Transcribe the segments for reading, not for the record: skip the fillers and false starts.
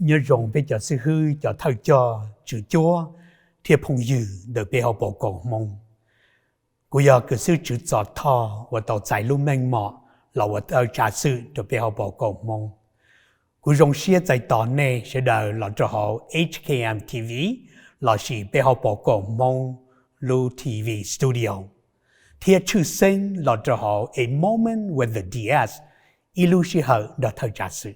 nhớ rộng bây giờ sư hư cho thầy cho chữ chúa thiệp phong dư được bây họ bỏ cổ mong cú giờ cứ sư chữ giọt thọ và tàu giải lưu mênh mọ là vật ở trả sự được bây họ bỏ cổ mong cú rong xia giải tỏ này sẽ đợi là cho họ HKM TV là chỉ bây họ bỏ cổ mong Lu TV Studio thiệp chữ sinh là cho họ A Moment with the DS ilu sĩ hở được thầy trả sự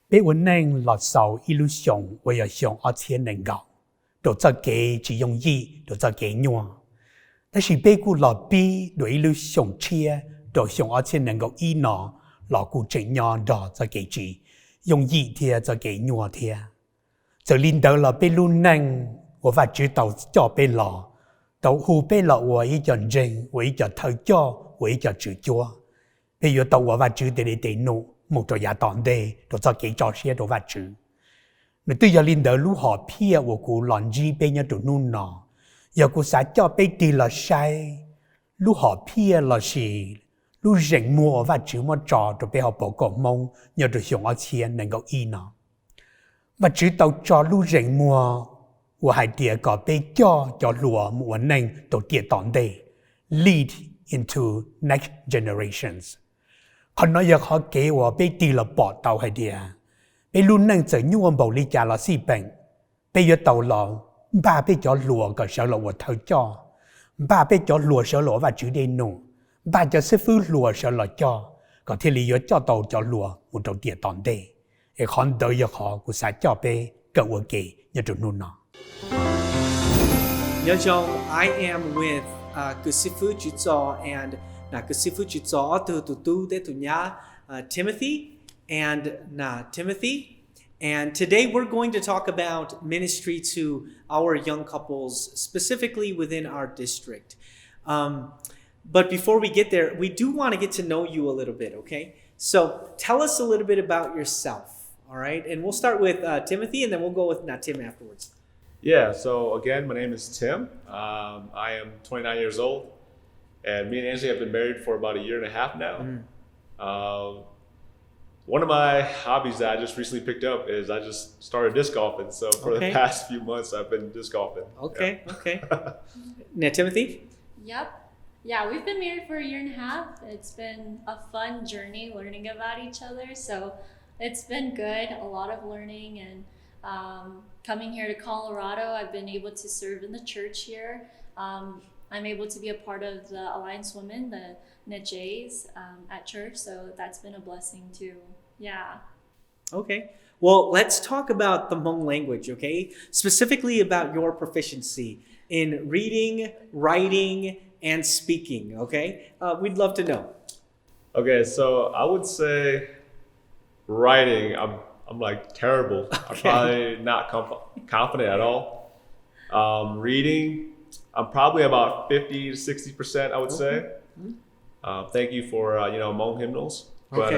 bây vấn năng là sau illusion và ở trong ở trên nền gạo, đồ cho cái chỉ dùng gì, đồ cho cái nhua.但是bây古là bi đối illusion chia, đồ trong ở trên nền gạo ý nó là cụ chính nhau đồ cho cái chỉ dùng gì thì cho cái nhua thì. Cho nên đó là bây luôn năng, và phải知道cho bây là, đầu hù bây là và ý cho人，và ý cho thời cho，và ý cho chữ chúa. Bây giờ đầu và phải知道để nụ. Một trò giả tòn đề, đồ cho kỹ trò xe đồ vạch chữ. Nếu tôi giờ linh đỡ lũ họ phía của cụ lòn dì bê nhớ đồ nôn nọ. Giờ cụ xã cho bê tì là sai. Lũ họ phía là gì. Lũ rỉnh mua vạch chữ mà trò đồ bê họ bỏ cổ mông nhớ đồ dùng ở chiên nâng gạo y nọ. Và chữ tàu cho lũ rỉnh mua và hai tìa có bê cho lùa một nâng đồ tìa tòn đề. Lead into next generations. Còn nói họ kểว่า被地了报道係啲啊，被路能在new one 保利家了四病，被約到了，爸被咗羅個小羅我頭咗，爸被咗羅小羅話主地弄，爸就師傅羅小羅咗，個天里約咗到咗羅，我到啲當地，亦看到約可個曬咗被個我記一種弄啊。Nhớ chồng, I am with Kusifu Jutso and Kusifu Jutso tu de tunya Timothy and Timothy. And today we're going to talk about ministry to our young couples, specifically within our district. But before we get there, we do want to get to know you a little bit, okay? So tell us a little bit about yourself, all right? And we'll start with Timothy and then we'll go with Tim afterwards. Yeah, so again, my name is Tim. I am 29 years old, and me and Angie have been married for about 1.5 years now. One of my hobbies that I just recently picked up is I just started disc golfing. So for the past few months, I've been disc golfing. Okay. Now, Timothy? Yep. Yeah, we've been married for 1.5 years. It's been a fun journey learning about each other. So it's been good, a lot of learning, and coming here to Colorado, I've been able to serve in the church here. I'm able to be a part of the Alliance Women, the NJs at church, so that's been a blessing too. Yeah. Okay. Well, let's talk about the Hmong language, okay? Specifically about your proficiency in reading, writing, and speaking, okay? We'd love to know. Okay, so I would say writing, I'm like terrible. Okay. I'm probably not confident at all. Reading, I'm probably about 50 to 60%, I would say. Thank you for Hmong hymnals. But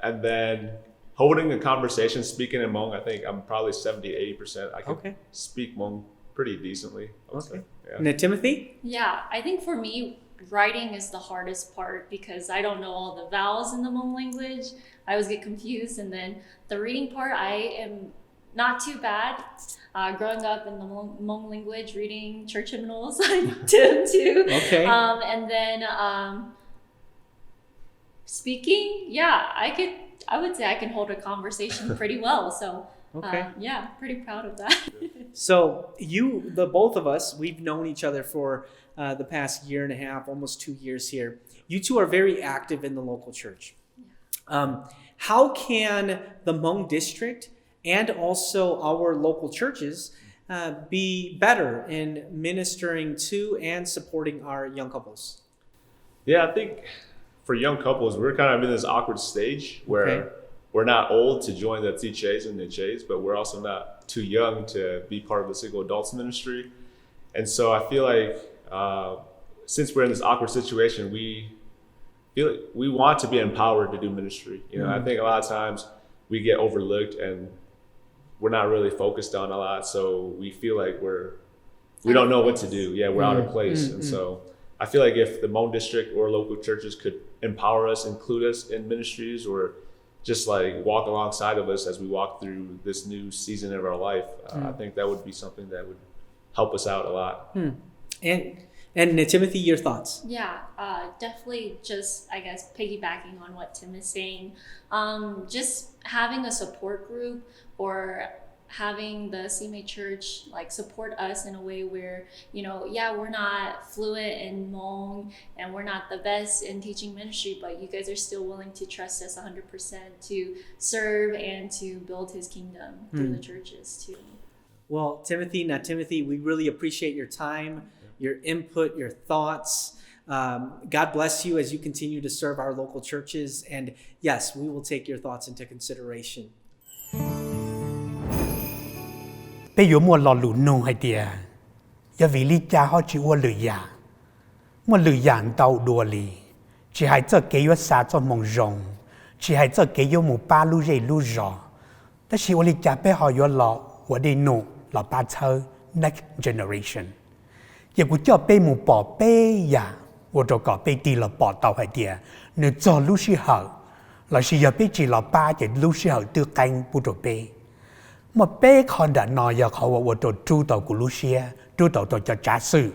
and then holding a conversation, speaking in Hmong, I think I'm probably 70 to 80%. I can speak Hmong pretty decently, I would say. Yeah. Now, Timothy? Yeah, I think for me, writing is the hardest part because I don't know all the vowels in the Hmong language. I always get confused. And then the reading part, I am not too bad. Growing up in the Hmong language, reading church hymnals, I did too. Okay. And then speaking, yeah, I would say I can hold a conversation pretty well. So yeah, pretty proud of that. So the both of us, we've known each other for the past 1.5 years, almost 2 years here. You two are very active in the local church. How can the Hmong district and also our local churches be better in ministering to and supporting our young couples? Yeah, I think for young couples, we're kind of in this awkward stage where we're not old to join the TJs and NJs, but we're also not too young to be part of the single adults ministry. And so I feel like since we're in this awkward situation, we feel like we want to be empowered to do ministry. You know, I think a lot of times we get overlooked and we're not really focused on a lot. So we feel like we don't know what to do. Yeah, we're out of place. And so I feel like if the Hmong district or local churches could empower us, include us in ministries, or just like walk alongside of us as we walk through this new season of our life, I think that would be something that would help us out a lot. And Timothy, your thoughts? Yeah, definitely just, I guess, piggybacking on what Tim is saying. Just having a support group or having the CMA Church like support us in a way where, we're not fluent in Hmong and we're not the best in teaching ministry, but you guys are still willing to trust us 100% to serve and to build his kingdom through the churches too. Well, Timothy, we really appreciate your time, your input, your thoughts. God bless you as you continue to serve our local churches. And yes, we will take your thoughts into consideration. Bây giờ mua lò lù nung hay tiề, giờ vì lý cha họ chỉ mua lười già, mua lười già tàu đùa lì, chỉ hay cho cái yếu xa cho mong rong, chỉ hay cho cái yếu một ba lu dây lu rò,แต่是我理cha bây họ yếu lò, 我哋弄lò ba thơ next generation， giờกูcho bây một bỏ bây ya， 我就搞bây đi lò bỏ tàu hay tiề， nếu cho lu sĩ hậu， là sĩ giờ bây chỉ lò ba chỉ lu sĩ hậu tư canh bu đồ bây. Mà bé con đã nói giờ họว่าตัวจูต่อกุลูเชียจูต่อตัวจะจ่าสื่อ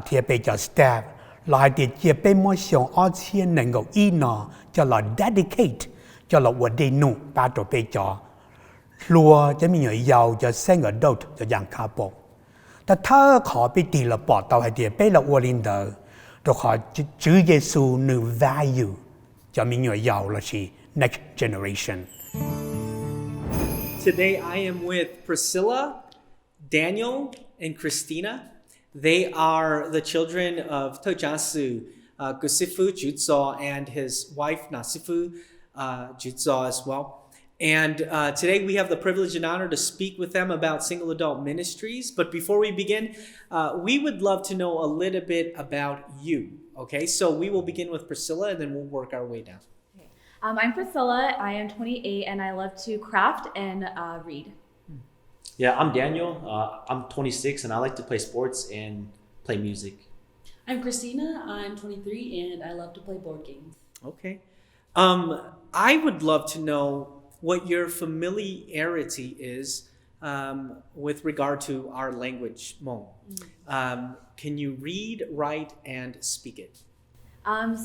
ที่ไปจะ staff เราให้เดี๋ยวไปมั่วชงอ้อเชียนหนึ่งก็อีนอจะเรา dedicate จะเราว่าได้หนุ่มป้าตัวไปจะรัวจะมีหน่วยยาวจะเส้นกับดดจะอย่างคาปกแต่ถ้าขอไปตีเราปอดต่อให้เดี๋ยวไปเราอวลินเดอร์เราขอชื่อเยซูหนึ่ง value จะมีหน่วยยาวละชี next generation Today I am with Priscilla, Daniel, and Christina. They are the children of Tojansu Gusifu Jutso and his wife Nasifu Jutso as well. And today we have the privilege and honor to speak with them about single adult ministries. But before we begin, we would love to know a little bit about you. Okay, so we will begin with Priscilla and then we'll work our way down. I'm Priscilla. I am 28 and I love to craft and read. Yeah, I'm Daniel. I'm 26 and I like to play sports and play music. I'm Christina. I'm 23 and I love to play board games. Okay. I would love to know what your familiarity is with regard to our language, Hmong. Can you read, write, and speak it?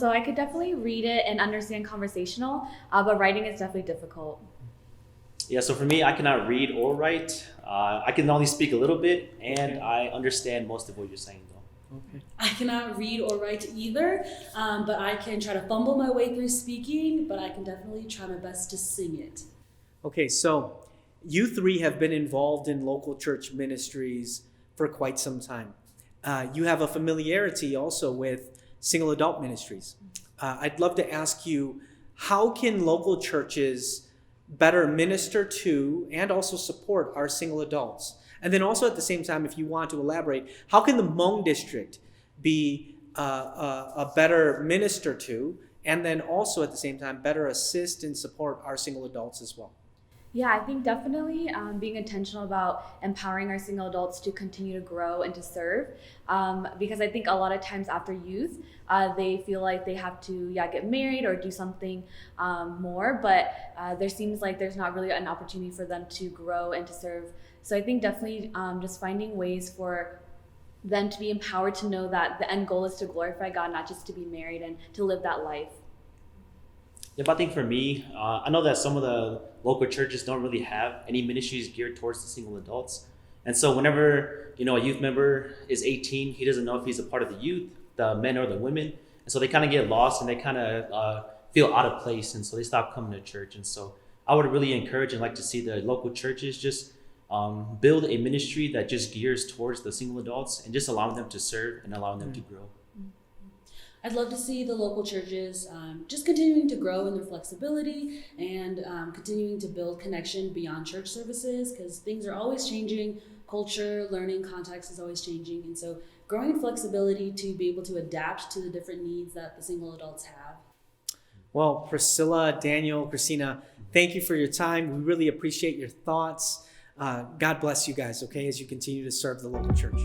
So I could definitely read it and understand conversational, but writing is definitely difficult. Yeah, so for me, I cannot read or write. I can only speak a little bit, and I understand most of what you're saying, though. Okay. I cannot read or write either, but I can try to fumble my way through speaking, but I can definitely try my best to sing it. Okay, so you three have been involved in local church ministries for quite some time. You have a familiarity also with single adult ministries. I'd love to ask you, how can local churches better minister to and also support our single adults? And then also at the same time, if you want to elaborate, how can the Hmong district be a better minister to, and then also at the same time better assist and support our single adults as well? Yeah, I think definitely being intentional about empowering our single adults to continue to grow and to serve. Because I think a lot of times after youth, they feel like they have to get married or do something more, but there seems like there's not really an opportunity for them to grow and to serve. So I think definitely just finding ways for them to be empowered to know that the end goal is to glorify God, not just to be married and to live that life. Yeah, but I think for me, I know that some of the local churches don't really have any ministries geared towards the single adults. And so whenever, a youth member is 18, he doesn't know if he's a part of the youth, the men or the women. And so they kind of get lost and they kind of feel out of place. And so they stop coming to church. And so I would really encourage and like to see the local churches just build a ministry that just gears towards the single adults and just allowing them to serve and allowing them to grow. I'd love to see the local churches just continuing to grow in their flexibility and continuing to build connection beyond church services, because things are always changing. Culture, learning, context is always changing. And so growing flexibility to be able to adapt to the different needs that the single adults have. Well, Priscilla, Daniel, Christina, thank you for your time. We really appreciate your thoughts. God bless you guys, okay, as you continue to serve the local church.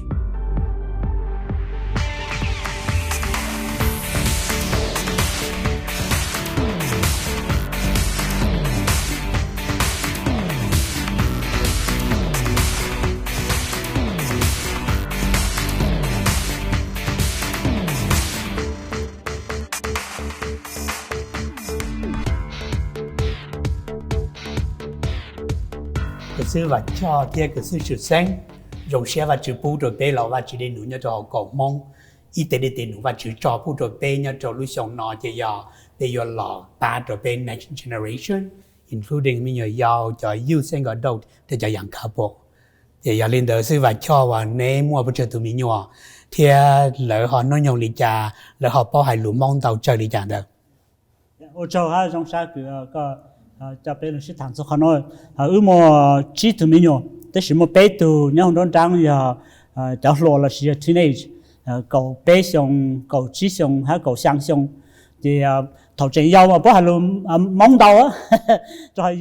cái sự vật cho thì cái sự sự sáng dùng xe và chữ bút rồi bé lão và chữ đến núi nhớ cho cầu mong y tế để tiền và chữ cho bút rồi bé nhớ cho lúc sống nọ thì giờ bây giờ lọ ba rồi bé next generation including mình nhớ giàu cho youth and adult để cho young couple thì giờ lên đó sự vật cho và nên mua bút cho tụi mình nhỏ thì lỡ họ nói nhau lý cha lỡ họ bao hai lũ mong tàu chơi lý cha được ô châu ha trong xã cứ có cho bé là sẽ thằng số khăn nói mà chỉ tụi mình nhở thế là một bé từ nhau đó trang giờ cháu lo là sẽ teenage cậu bé xong cậu chỉ xong hay cậu sang xong thì thầu chuyện nhau mà bố hà luôn mong đầu á cho hay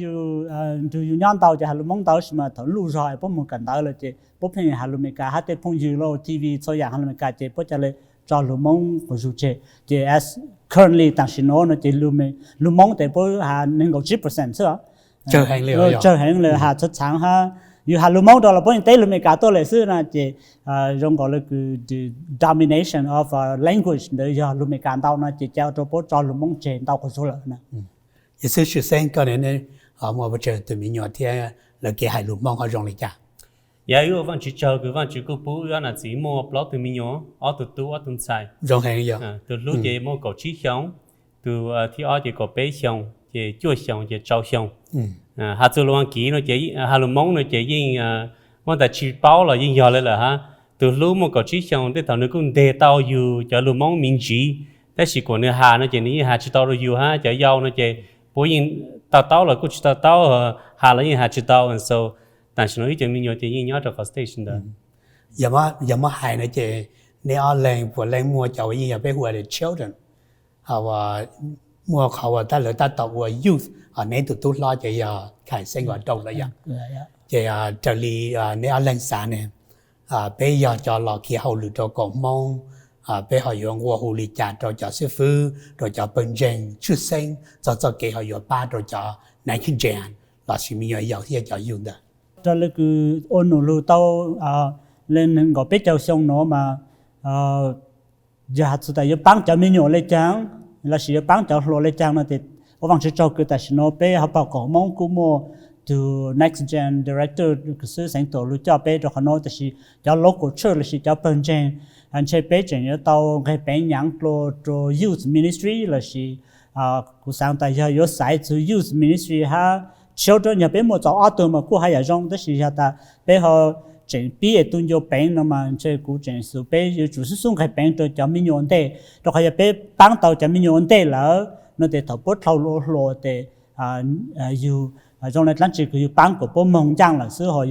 từ nhau đầu thì hà luôn mong đầu mà thầu lưu rồi bố một cảnh đầu là thì bố phải hà luôn mấy cái hát phong dư lo TV cho dạng hà luôn mấy cái thì bố trả lời cho luôn mong của dù chế thì as currently当时nó thì luôn mong thì bố hà nên có 10% chứ chơi hành liệu chơi hành liệu hà chất sáng ha như hà luôn mong đó là bố tế luôn mấy cái tôi lại xưa là thì trong gọi là the domination of language để giờ luôn mấy cái tao nó chỉ cho bố cho luôn mong chế tao có số lượng nè cái sự sự sáng cái này họ mua bữa chơi tụi mình nhỏ thì là cái hai luôn mong họ dùng lý cha dạ yêu văn chỉ chờ cái văn chỉ có bố là chỉ mua plot từ mình nhỏ ở từ tu ở từ sai dùng hành liệu từ lúc gì mua cầu trí xong từ thì ở thì có bé xong thì chúa xong thì cháu xong hạt từ loan kỹ nó chỉ hạt lúa mông nó chỉ riêng món ta chỉ bao là riêng giờ là ha từ lúc mua cầu trí xong tới thằng nó cũng đề tao dù cho lúa mông mình chỉ thế chỉ còn nữa hà nó chỉ ní hà chỉ tao rồi dù ha cho dâu nó chỉ bố riêng tao là cũng chỉ tao hà là riêng hà chỉ tao and so但是呢，以前mình nhớ thì như nhớ cho station đó. giờ mà hai nữa chứ nếu ở làng của làng mua cháu như là bé hùa để children, họ mua họ ta lỡ ta tập của youth, họ nên tụt tụt lo cho giờ khai sinh hoạt động là vậy. Thì trở đi nếu ở làng xã này, bé giờ cho lo kia hậu lựa cho con mong, bé họ dùng qua hồ lý trả cho sư phụ, rồi cho bệnh nhân xuất sinh, cho cái họ dùng ba rồi cho nãy kinh doanh, là sự mình nhớ giờ thì cho dùng đó. cho nên cứ ôn nụ lưu tao lên gọi biết châu sông nó mà giờ hạt sự tại giờ bán cho mình nhỏ lên trang là chỉ bán cho lo lên trang là thì ở văn sẽ cho cái tại nó bé họ bảo có mong cũng mua từ next gen director cái sự sáng tạo lưu cho bé cho họ nói thì cho local church là chỉ cho bên trên anh chơi bé trên nhớ tao cái bé nhang cho youth ministry là chỉ cũng sáng tại giờ có sai từ youth ministry ha children nhà bé một cháu ở từ mà cô hay ở trong đó là ta bé họ chuyện毕业都有病了嘛，这古真是bé就是送开病到叫民用的，然后bé帮到叫民用的了，那得头不头落的有trong này lãnh chỉ có bán của bố mông giang là sứ họ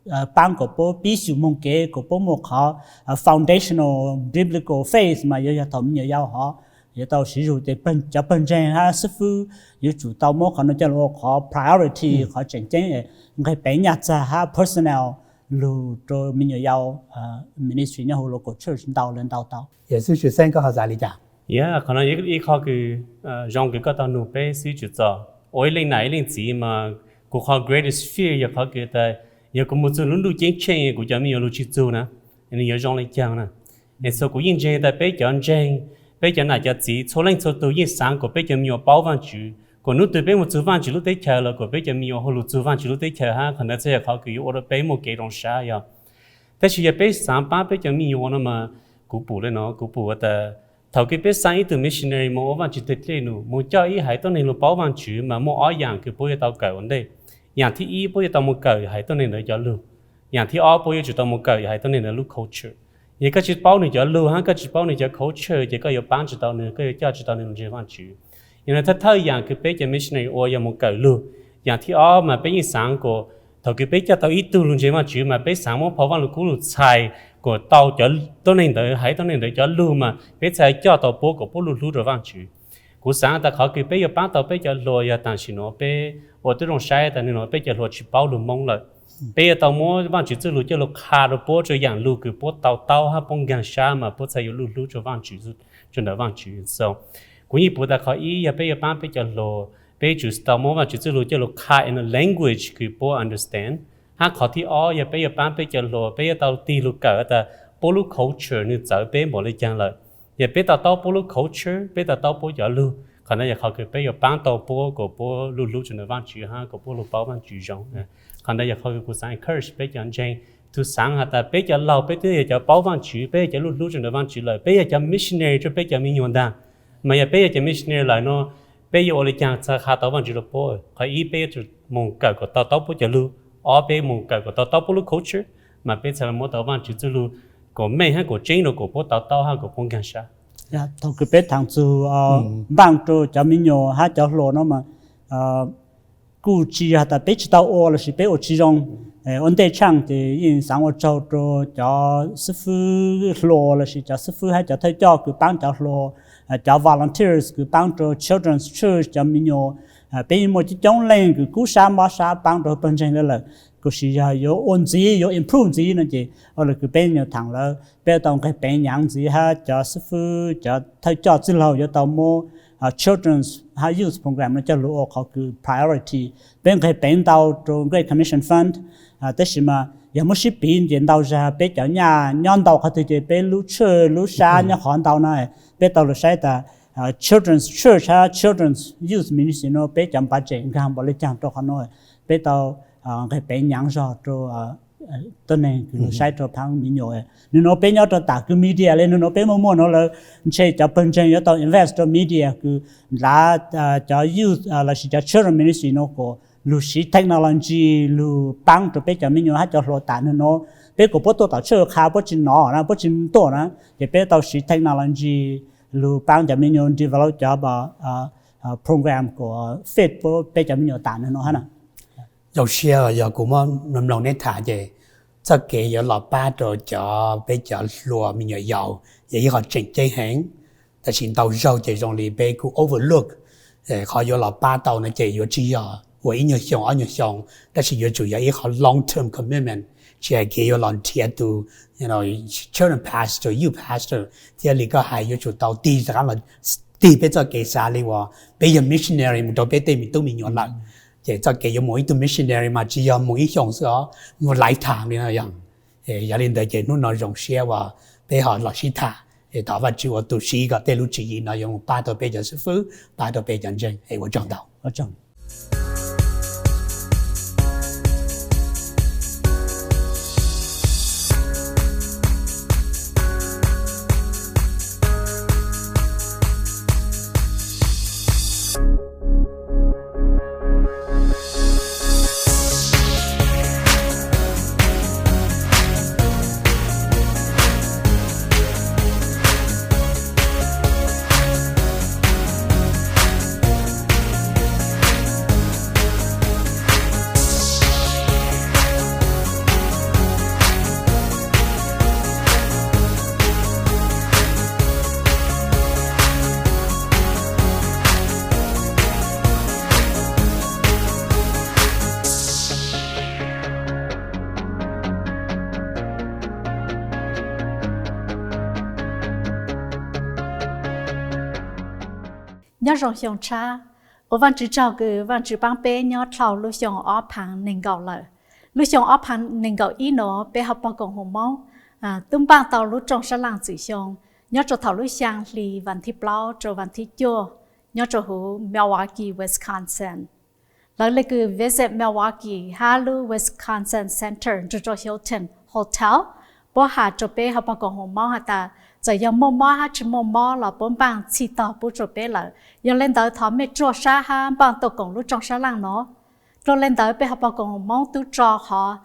có bán của bố bí sử mông kế của bố một họ foundational biblical faith mà có thống nhiều giao họ giờ tao sử dụng để bên cho bên trên ha sư phụ giờ chủ tao mua họ nó cho họ priority họ chỉnh chỉnh cái bé nhặt ra ha personnel lu cho mình nhiều giao ministry nhau local church tao lên tao也是学生个好在里讲 yeah 可能一考个让个到努贝是就做我零哪零字嘛กู考 greatest fear 也考个的也个么子路坚强กูจะมี路去做呢你要让来讲呢那时候กู认真的被讲真bây giờ này giờ chỉ số lượng số tự nhiên sáng của bây giờ nhiều bảo văn chủ còn nếu từ bây một số văn chủ lúc đấy chờ là của bây giờ nhiều hồ lục số văn chủ lúc đấy chờ ha còn nó sẽ khó cứu ở bây một cái đồng sai ya thế thì bây sáng ba bây giờ nhiều nó mà cú bù lên nó cú bù ở thầu cái bây sáng từ missionary một văn chủ tới lên nó một cho ý hay tôi nên là bảo văn chủ mà một ở dạng cái bây giờ tao cởi vấn đề dạng thì ý bây giờ tao một cởi hay tôi nên là cho lưu dạng thì ở bây giờ tao một cởi hay tôi nên là lưu culture vậy cái chữ bao này cho lưu ha cái chữ bao này cho culture vậy cái bán chữ tao nữa cái cho chữ tao nữa chỉ văn chữ vậy là thay dạng cái bây giờ missionary or dạng một cái lưu dạng thì ở mà bây giờ sáng của thầu cái bây giờ tao ít tu luôn chỉ văn chữ mà bây sáng một pháo văn lưu cũ lưu xài của tàu cho tôi nên đợi hãy tôi nên đợi cho lưu mà bây giờ cho tàu bố của bố lưu rồi vang chữ cú sáng ta khó cái bây giờ bán tàu bây giờ lùi ya tàn chỉ nó bây ở tôi trong sai ta nên nó bây giờ lùi chỉ bao lưu mong lại bây giờ tàu mua vang chữ lùi cho lùi khá rồi bố cho dạng lưu cái bố tàu ha bông gang sa mà bố sẽ lưu cho vang chữ cho nó vang chữ so cũng như bố ta khó ý ya bây giờ bán bây giờ lùi bây giờ tàu mua vang chữ lùi cho lùi khá in a language cái bố understand ha khó thì ya bây giờ bán bây giờ lùi bây giờ tàu ti lùi cả ta bố lưu culture như giờ bây mỗi lấy chăng lại giờ bây giờ tàu bố lưu culture bây giờ tàu bố giờ lưu còn đây giờ họ cứ bây giờ bán tàu bố của bố lưu cho nó vang chữ ha của bố lưu bao vang chữ giống còn đây giờ họ cứ sáng encourage bây giờ anh tu sáng ha ta bây giờ lâu bây giờ giờ bao vang chữ bây giờ lưu cho nó vang chữ lại bây giờ giờ missionary cho bây giờ mình nhận ra mà giờ bây giờ giờ missionary lại nó bây giờ lấy chăng sa khá tàu vang chữ là bố họ ý bây giờ mong cả của tàu bố giờ lưu ở bây mong cả của tàu bố lưu culture mà bây giờ muốn tàu vang chữ lưu của mình hay của chính của bố tàu hay của bông gan sa. Dạ, thôi cái bé thằng chú bang cho mình nhớ hát cho lo nó mà cụ chỉ hạt bé chỉ tao ô là chỉ bé ô chỉ trong ổn định chăng thì in sáng ở châu cho sư phụ lo là chỉ cho sư phụ hay cho thầy cho cứ bang cho lo cho volunteers cứ bang cho children's church cho mình nhớ bé một chỉ trong lên cứ cú sa bang cho bên trên làก็สิยาโยอ่อนจีโย improve จีนั่นจีอะไรคือเป็นอย่างทางแล้วเป็นต้องให้เป็นอย่างจีฮะจะซื้อจะถ้าจอดซื้อเราจะต้องโมchildren's youth program นั่นจะรู้เขาคือ priority เป็นให้เป็นดาวตรง Great Commission Fund แต่สิมาอย่างมื่อ10 ปีเห็นดาวจะเป็นเจ้าหน้าย้อนดาวเขาจะเป็นลูกเชื่อลูกชายเนี่ยขอนดาวนั่นเป็นดาวเราใช้แต่ children's church children's youth ministry เนาะเป็นจำปัจจัยงานบริจาคตัวเขาเนาะเป็นดาวcái bé nhang rồiตัวนี้คือใช้ตัวพังมีหน่อยนี่น้องเป็นยอดตัวตาคือมีเดียเลยน้องเป็นมั่วๆน้องเลยใช่จะเป็นเชิงยอดตัว invest ตัวมีเดียคือลาจะ use อะไรสิจะ children ministry น้องก็ลูกศิษย์ technology ลูกปังตัวเป็นจะมีหน่วยให้จะโหลดตาเนี่ยน้องเป็นก็พอตัวต่อเชื่อขาพอจินหนอนะพอจินตัวนะจะเป็นตัวศิษย์ technology ลูกปังจะมีหน่วย develop จะแบบprogram ก็ fit เป็นจะมีหน่วยตาเนี่ยน้องฮะนะ有时候有咁樣諗落呢睇嘅，即係有落巴到咗比較落面又有，有一個正正行，但是到時候就容易被佢 overlook，佢有落巴到呢就要知啊，我一樣想，但是要做有一個 long-term commitment，即係佢要落貼到 ，you know children pastor、youth pastor，即係你個係要做到第三個，第比較幾曬你話，比如 missionary 唔到比對面都面有啦。即係就係有每個 missionary 嘛，只有每項所我來談呢樣，有啲就係內容寫話俾學老師談，打發住我讀書個啲老師言內容擺到俾人師傅，擺到俾人證，我講到，我講。nhớ rong xiong cha, ở văn chữ trào cứ văn chữ bang bé nhớ trào lưu xiong ở phẳng nền gạo lợi, lưu xiong ở phẳng nền gạo ý nó bé học bao gồm hồng máu, tung bang tàu lưu trong sa lang chữ xiong, nhớ trào thảo lưu xiang li văn thi plau trào văn thi chua, nhớ trào hú Milwaukee, Wisconsin, lại là cứ visit Milwaukee, Halu, Wisconsin Center, trào Hilton Hotel, bố hà trào bé học bao gồm hồng máu hà ta. Giờ giờ mò ha chỉ mò là bốn bang chỉ tao bố cho bé là giờ lên tới thọ mẹ cho sa ha bang tổ cộng lúc trong sa lang nó rồi lên tới bé học bao cộng mong tu cho họ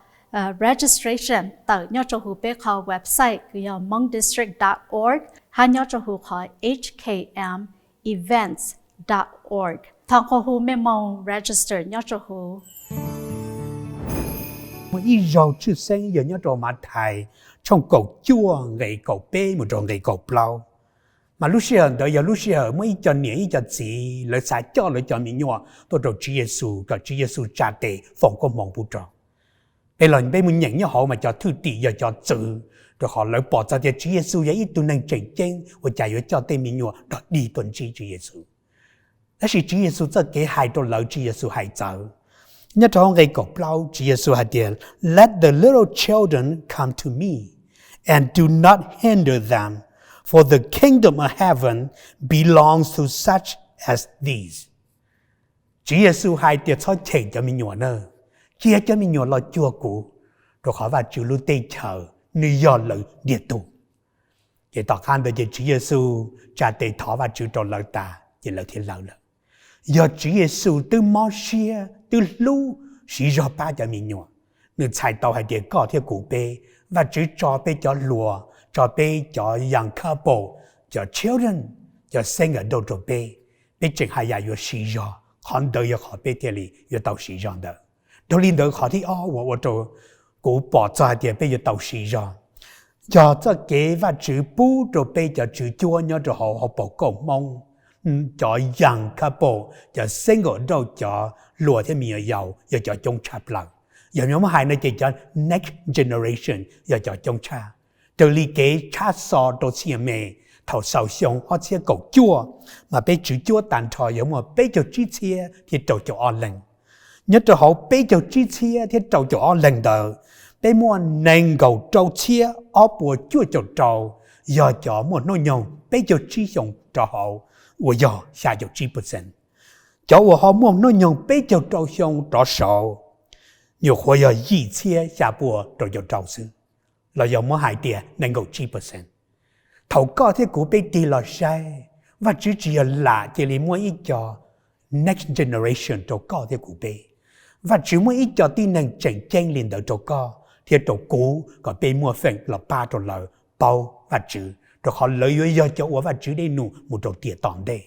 registration tới nhớ cho hụt bé họ website cứ là hmongdistrict.org hay nhớ cho hụt họ hkmevents.org thằng họ hụt mẹ mong register nhớ cho hụt một ít dầu chữ sinh giờ nhớ cho mặt thầy trong cầu chua ngày cầu bê một tròn ngày cầu plau mà lúc xưa đó giờ lúc xưa mới cho nhỉ cho gì lợi sai cho lợi cho mình nhỏ tôi rồi Chúa Giêsu cả Chúa Giêsu trả tệ phòng có mong phụ trợ bây giờ bây mình nhận như họ mà cho thứ tỷ giờ cho chữ rồi họ lợi bỏ ra cho Chúa Giêsu vậy tôi nên chỉnh chỉnh và chạy ở cho tên mình nhỏ đó đi tuần chi Chúa Giêsu đó là Chúa Giêsu cho cái hai đồ lợi Chúa Giêsu hai giờ nhất trong ngày cầu plau Chúa Giêsu hay điều let the little children come to me and do not hinder them for the kingdom of heaven belongs to such as these. Chúa Giêsu hai tiệt cho chạy cho mình nhỏ nữa, chia cho mình nhỏ lo chua cũ, rồi họ vào chịu lưu tây chờ, nơi do lợi địa tù. Vậy tỏ khăn về Chúa Giêsu trả tây thọ vào chịu trò lợi ta, chỉ lợi thiên lợi lợi. Do Chúa Giêsu từ mò xia, từ lưu, sĩ do ba cho mình nhỏ, nên chạy tàu hai địa có theo cụ bê, và chữ cho bê cho lùa, cho bê cho young couple, cho children, cho sinh ở đâu rồi bê chừng hai giờ sĩ do, hắn đời họ bê thế li, yo tàu sĩ do đó. Đâu liên đời họ thì我就古bỏ ra địa bê yo tàu sĩ do. Cho cái và chữ bú rồi bê cho chữ chua nhớ rồi họ bỏ cổ mong, cho young couple, cho sinh ở đâu cho lùa thế mình ở giàu, yo cho trong chạp lặng. Giờ nhóm hai nó chỉ cho next generation, giờ cho trong cha. Từ lý kế cha so đồ xìa mẹ, thầu sầu xong họ xìa cầu chua, mà bê chữ chua tàn thọ giống mà bê cho chí xìa thì trâu cho ọ lệnh. Nhất là họ bê cho chí xìa thì trâu cho ọ lệnh đỡ. Bê mua nền cầu trâu xìa, ọ bùa chua cho trâu, giờ cho một nô nhông, bê cho chí xong cho họ, và giờ xa cho chí %. Cho họ mua nô nhông bê cho trâu xong cho sầu. Nhiều khối ở ý chia xa bùa rồi cho trâu sư. Là do mỗi hai địa nên够7%. Thầu có thế của bê đi là sai. Và chỉ là chỉ là mỗi ít cho next generation cho có thế của bê. Và chỉ mỗi ít cho tin năng chỉnh chênh liền đỡ cho có. Thì cho cũ có bê mua phèn là ba cho lợi bao và chữ. Rồi họ lợi do cho và chữ đây nụ một trò tỉa tỏng đây.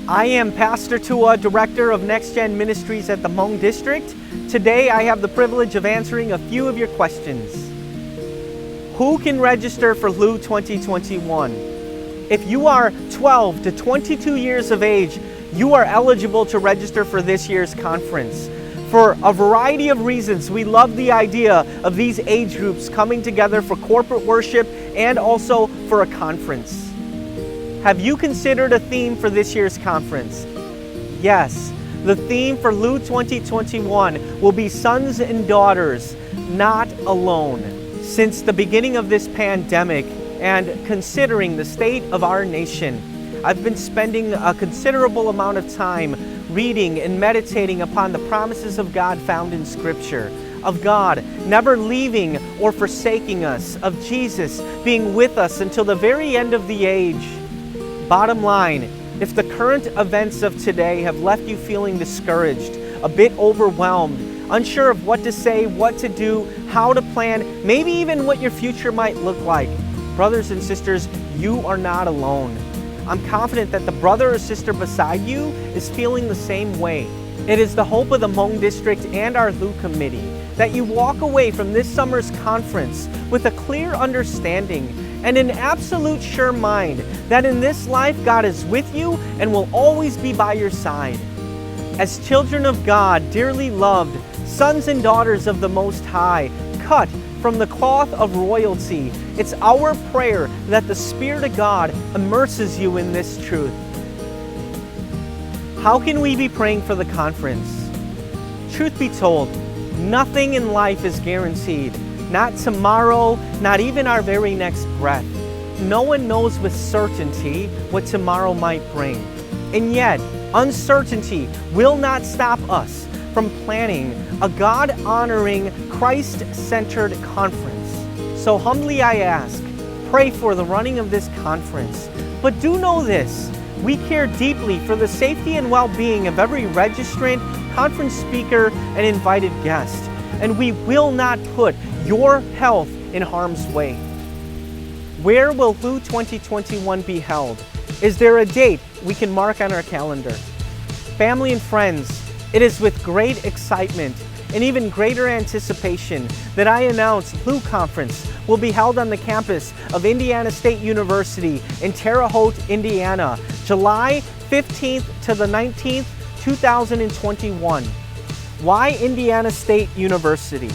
I am Pastor Tua, Director of Next Gen Ministries at the Hmong District. Today I have the privilege of answering a few of your questions. Who can register for LU 2021? If you are 12 to 22 years of age, you are eligible to register for this year's conference. For a variety of reasons, we love the idea of these age groups coming together for corporate worship and also for a conference. Have you considered a theme for this year's conference? Yes, the theme for LU 2021 will be Sons and Daughters, Not Alone. Since the beginning of this pandemic and considering the state of our nation, I've been spending a considerable amount of time reading and meditating upon the promises of God found in Scripture, of God never leaving or forsaking us, of Jesus being with us until the very end of the age. Bottom line, if the current events of today have left you feeling discouraged, a bit overwhelmed, unsure of what to say, what to do, how to plan, maybe even what your future might look like, brothers and sisters, you are not alone. I'm confident that the brother or sister beside you is feeling the same way. It is the hope of the Hmong District and our LU Committee that you walk away from this summer's conference with a clear understanding and an absolute sure mind that in this life God is with you and will always be by your side. As children of God, dearly loved, sons and daughters of the Most High, cut from the cloth of royalty, it's our prayer that the Spirit of God immerses you in this truth. How can we be praying for the conference? Truth be told, nothing in life is guaranteed. Not tomorrow, not even our very next breath. No one knows with certainty what tomorrow might bring. And yet, uncertainty will not stop us from planning a God-honoring, Christ-centered conference. So humbly I ask, pray for the running of this conference. But do know this, we care deeply for the safety and well-being of every registrant, conference speaker, and invited guest. And we will not put your health in harm's way. Where will LU 2021 be held? Is there a date we can mark on our calendar? Family and friends, It is with great excitement and even greater anticipation that I announce Blue Conference will be held on the campus of Indiana State University in Terre Haute, Indiana, July 15th to the 19th, 2021. Why Indiana State University?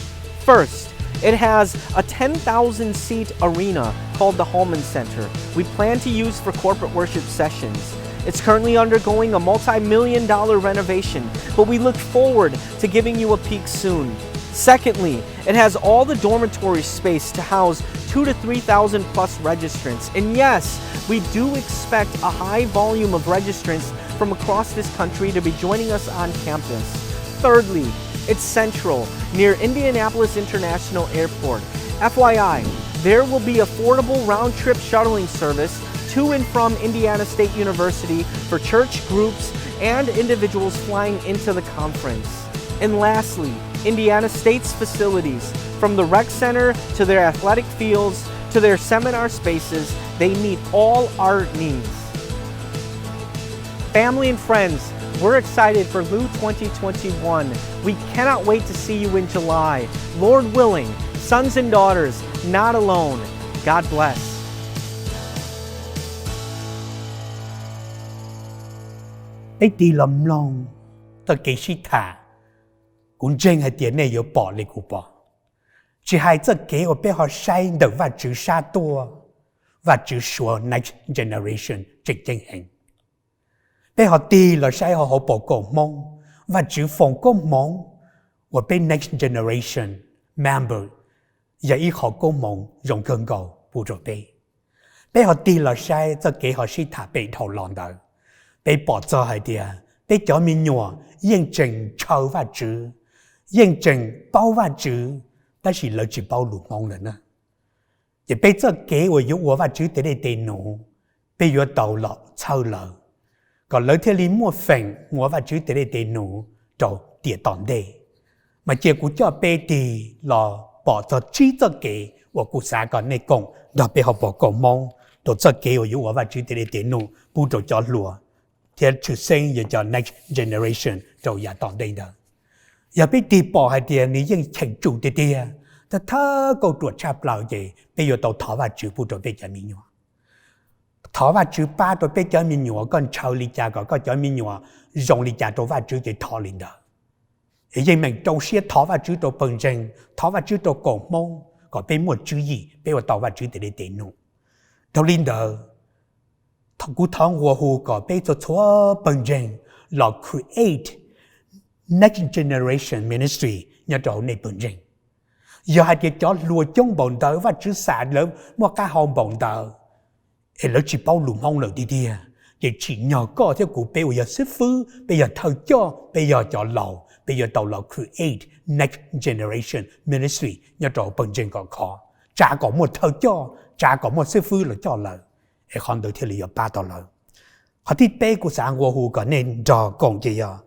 First, it has a 10,000 seat arena called the Holman Center we plan to use for corporate worship sessions. It's currently undergoing a multi-million-dollar renovation, but we look forward to giving you a peek soon. Secondly, it has all the dormitory space to house 2,000 to 3,000 plus registrants. And yes, we do expect a high volume of registrants from across this country to be joining us on campus. Thirdly, it's central, near Indianapolis International Airport. FYI, there will be affordable round-trip shuttling service to and from Indiana State University for church groups and individuals flying into the conference. And lastly, Indiana State's facilities, from the rec center to their athletic fields to their seminar spaces, they meet all our needs. Family and friends, we're excited for LU 2021. We cannot wait to see you in July. Lord willing, sons and daughters, not alone. God bless. Ấy đi lầm lòng, ta kể sĩ thả, cũng chân hay tiền này yếu bỏ lại của bỏ. Chỉ hai giờ kể ở bên họ sai được và chữ xa tua, và chữ số next generation trực chân hành. Bên họ đi là sai họ họ bỏ cổ mong, và chữ phòng có mong, ở bên next generation member, và ý họ có mong dùng cơn cầu bù trò bê. Bên họ đi là sai giờ kể họ sĩ thả bê thầu lòng đời. Bê bỏ cho hai địa, bê cho mình nhỏ, yên trình châu và chữ, yên trình bao và chữ, ta chỉ lợi chỉ bao lục mong nữa. Và bê cho kế ở yếu và chữ tới đây tên nổ, bê yếu đầu lọ châu lợ. Còn lợi thế lý mua phèn, mua và chữ tới đây tên nổ, đầu địa tòn đây. Mà chỉ cũng cho bê thì là bỏ cho trí cho kế, và cũng xa còn này công, đó bê họ bỏ cổ mong, đó cho kế ở yếu và chữ tới đây tên nổ, bù trò cho lùa. Thì chủ sinh và cho next generation rồi giả tòn đây đó. Và bây đi bỏ hai địa này nhưng thành chủ địa địa. Ta thơ câu tuột chạp lão gì, bây giờ tàu thỏ và chữ bù rồi bây giờ mình nhỏ. Thỏ và chữ ba rồi bây giờ mình nhỏ, còn cháu lý cha có cho mình nhỏ, dùng lý cha rồi và chữ để thỏ lên đó. Vì mình trâu xe thỏ và chữ rồi bần rình, thỏ và chữ rồi cổ mông, còn bây một chữ gì, bây giờ tàu và chữ để để nụ. Đâu lên đó. Cú thằng hòa hù có bây giờ chúa bằng rình là create next generation ministry nhà trò này bằng rình. Giờ hai cái chó lùa trong bọn tờ và chữ xả lớn mà cả hồng bọn tờ. Ê lỡ chỉ bao lùm hông lỡ đi đi à. Vậy chỉ nhỏ có theo cụ bây giờ sư phứ, bây giờ thơ cho, bây giờ cho lầu, bây giờ tàu là create next generation ministry nhà trò bằng rình còn khó. Chả có một thơ cho, chả có một sư phứ là cho lỡ. Ê khăn đầu tiên là $8. Họ thì bê của sáng hòa hù có nên trò công gì à.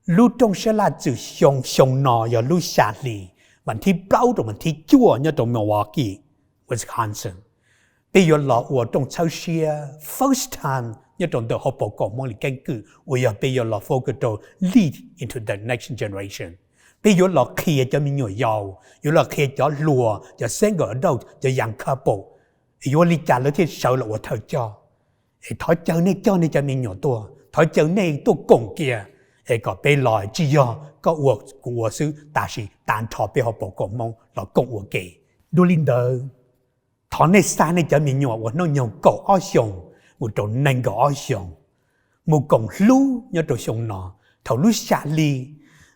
Lưu trong sẽ là chữ xong nọ và lưu xa lì. Mình thì bao rồi mình thì chua như trong Milwaukee, Wisconsin. Bây giờ là ở trong châu xia first time như trong đời họ bỏ cổ mong lý canh cử. Bây giờ là focus to lead into the next generation. Bây giờ là kia cho mình nhỏ giàu. Giờ là kia cho lùa, cho single adult, cho young couple. Yêu lý trả lời thì sợ là ở thời cho. Thói chờ này cho mình nhỏ tua. Thói chờ này tôi cùng kìa. Có bê lòi chỉ do có ủa của sư ta sĩ tàn thọ bê họ bỏ cổ mong là cùng ủa kì. Đô linh đờ. Thói này xa này cho mình nhỏ nó nhỏ cổ ó xong. Một trò nành cổ ó xong. Một cổng lưu nhớ trò xong nọ. Thảo lưu xa ly.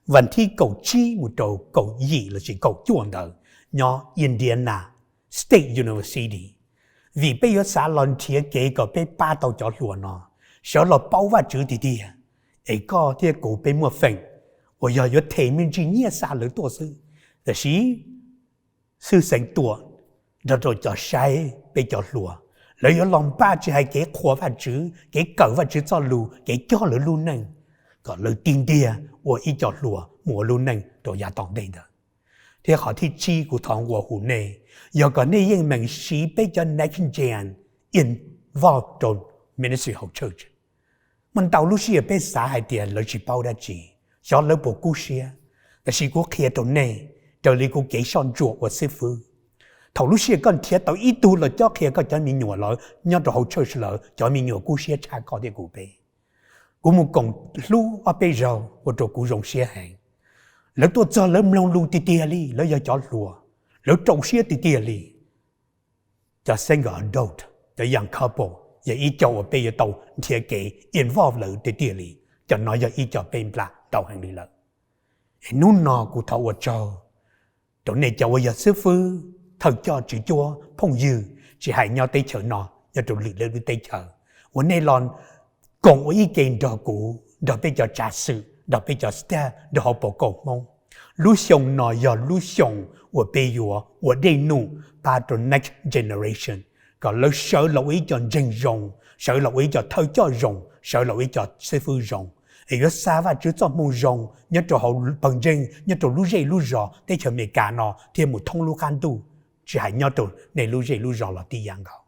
Vẫn thi cổ chi một trò cổ gì là chỉ cổ chuồn đờ. Nhỏ Indiana State University. Vì bây giờ xã lần thiết kế có bê ba tàu cho lùa nó. Sợ là bao và chữ đi đi. Ấy có thì cổ bê mua phệnh. Ở giờ có thể mình chỉ nhé xã lửa tổ sư. Là sĩ sư sinh tổ. Rồi cho sai bê cho lùa. Lấy ở lòng ba chỉ hay kế khóa và chữ. Kế cỡ và chữ cho lù. Kế cho lửa lù nâng. Còn lửa tiên đi. Ở ý cho lùa. Mùa lù nâng. Rồi giá tổng đây đó. Thì họ thì chi của thằng của hủ này. Giờ có nên yên mình sĩ bế cho next gen involved trong ministry of church. Mình tàu lúc xí ở bế xã hai tiền lợi chỉ bao đã chỉ. gió lỡ bộ cú xiaแต่สิกูเขียตัวเน่เจอเลยกูเกยชอนจั่วว่าเสฟือthầu lúc xưa con thiệt tao ít tu là cho kia có cho mình nhựa lỡ nhớ đồ hậu chơi lỡ cho mình nhựa cú xia cha có để cú bê cú một cổng lu ở bê rau của đồ cú rồng xia hàng lỡ tôi cho lỡ mông lu tì tì li lỡ giờ cho lùa lỡ trồng xia tì tì li cho single adult cho young couple giờ ít cho ở bê giờ tàu thiệt kỹ involve lỡ tì tì li cho nói giờ ít cho bê bla tàu hàng đi lỡ nút nọ cú thầu ở cho chỗ này cho giờ sư phụ thật cho chỉ chúa phong dư chỉ hãy nhau tới chợ nọ nhà trụ lì lên tới chợวันนี้ลอนกงอีเกนดอกูดอไปจอจ่าสื่อดอไปจอสเตอร์ดอปกงมงลู่ชงนอยอลู่ชงว่าไปอยู่ว่าได้นู่ปาตัว next generation ก็เลิกเสือเราอีจอนเจงยงเสือเราอีจอเท่าจ่อยงเสือเราอีจอเซฟูยงไอ้ก็ทราบว่าจุดจอมงยงเนี่ยตัวเขาปังเจงเนี่ยตัวลู่เจลู่จอได้เฉลี่ยการนอที่หมดท่องลู่กันดูchỉ hay nhau tụ này lưu dây lưu rõ là đi yang gạo,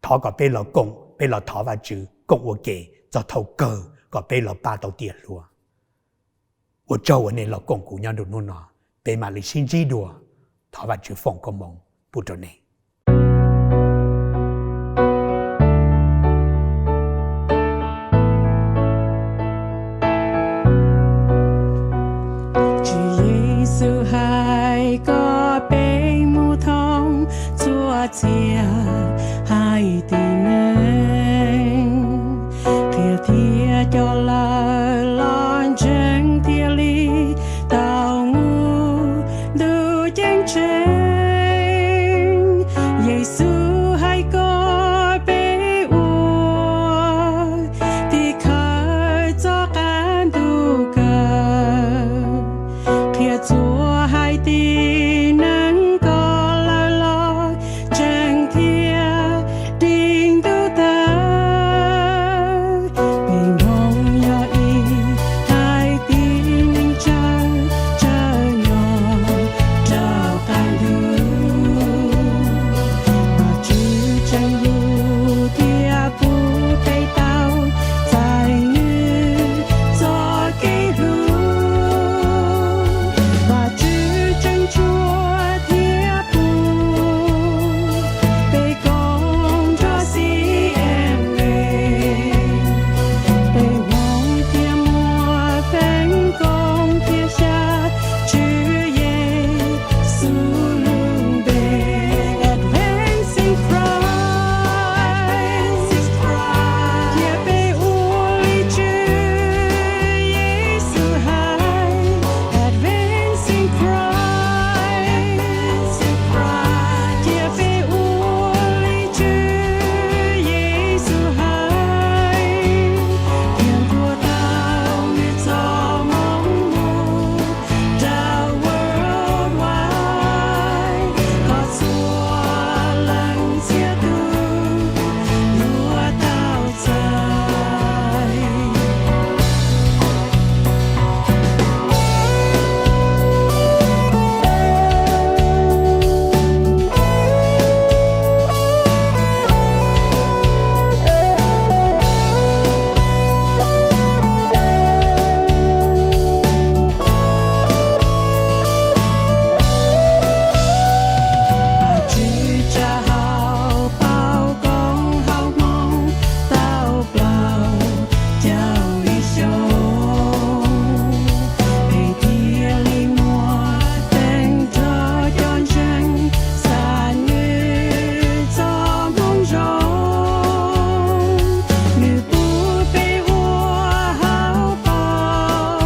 thọ có bê là công bê là thọ và chữ công của kể cho thầu cờ có bê là ba đầu tiền luôn, của châu này là công của nhau được luôn nọ, bê mà lấy xin chi đùa thọ và chữ phong công mong bút tròn này. chia hai tình anh thìa thìa cho lời lon chân thìa ly tao ngu đủ chân chân Giêsu hay có bé ua thì khơi cho can đủ cờ thìa chúa hai tình anh có lời lo chân thìa đình đủ ta bình hồng nhỏ y hai tình anh chờ nhỏ chờ can đủ mà chữ chân đủ thìa phụ tay tao dài như gió cây ru và chữ chân chúa thìa phụ bê con cho si em về bê vòng thìa mùa phèn con thìa xa chữ Giêsu luôn bê advancing Christ thìa bê uli chữ Giêsu hay advancing Christ thìa bê uli chữ Giêsu hay hiền của tao như gió mong mù đào worldwide có xua lắng chia tư lúa tao dài bà chữ cha hào bao con hào mong tao bao chào đi sông bề thia ly mùa tên cho chọn chân xa như gió mong rong như bù bê ua hào bao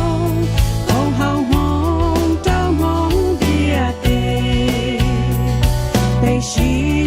con hào mong trao mong bia tê bê xí